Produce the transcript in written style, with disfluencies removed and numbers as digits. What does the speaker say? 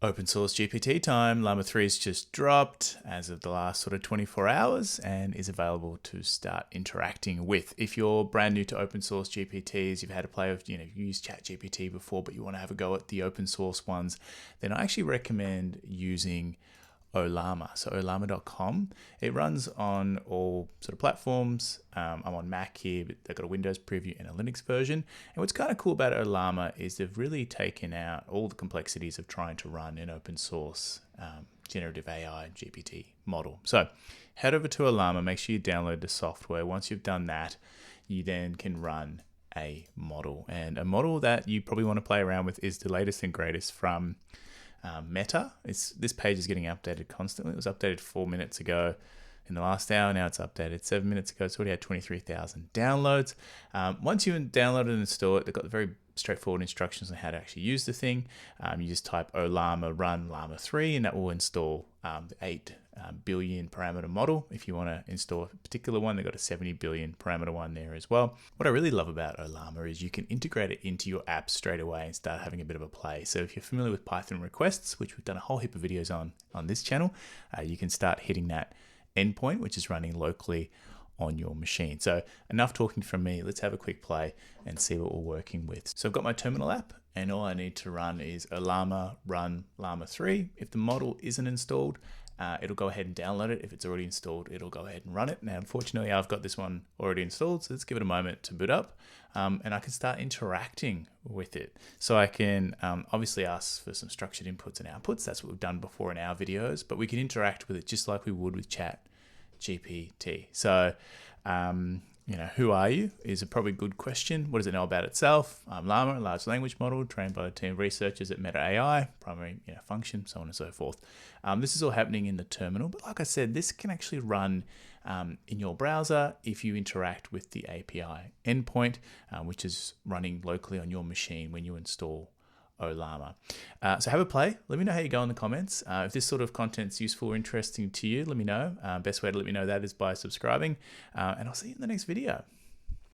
Open source GPT time. Llama 3's just dropped as of the last sort of 24 hours and is available to start interacting with. If you're brand new to open source GPTs, you've had to play with, you've used ChatGPT before, but you want to have a go at the open source ones, then I actually recommend using llama. So llama.com. It runs on all sort of platforms. I'm on Mac here, but they've got a Windows preview and a Linux version. And what's kind of cool about llama is they've really taken out all the complexities of trying to run an open source generative AI GPT model. So head over to llama, make sure you download the software. Once you've done that, you then can run a model. And a model that you probably want to play around with is the latest and greatest from Meta. This page is getting updated constantly. It was updated 4 minutes ago in the last hour. Now it's updated 7 minutes ago. It's already had 23,000 downloads. Once you download it and install it, they've got very straightforward instructions on how to actually use the thing. You just type llama run llama 3 and that will install the 8 billion parameter model. If you want to install a particular one, they've got a 70 billion parameter one there as well. What I really love about llama is you can integrate it into your app straight away and start having a bit of a play. So if you're familiar with Python requests, which we've done a whole heap of videos on this channel, you can start hitting that endpoint, which is running locally on your machine. So enough talking from me. Let's have a quick play and see what we're working with. So I've got my terminal app and all I need to run is llama run llama 3. If the model isn't installed, it'll go ahead and download it. If it's already installed, it'll go ahead and run it. Now, unfortunately, I've got this one already installed, so let's give it a moment to boot up, and I can start interacting with it. So I can obviously ask for some structured inputs and outputs. That's what we've done before in our videos, but we can interact with it just like we would with ChatGPT. So, who are you is a probably good question. What does it know about itself? Llama, a large language model trained by a team of researchers at Meta AI, primary function, so on and so forth. This is all happening in the terminal, but like I said, this can actually run in your browser if you interact with the API endpoint, which is running locally on your machine when you install llama. So have a play. Let me know how you go in the comments. If this sort of content's useful or interesting to you, let me know. Best way to let me know that is by subscribing. And I'll see you in the next video.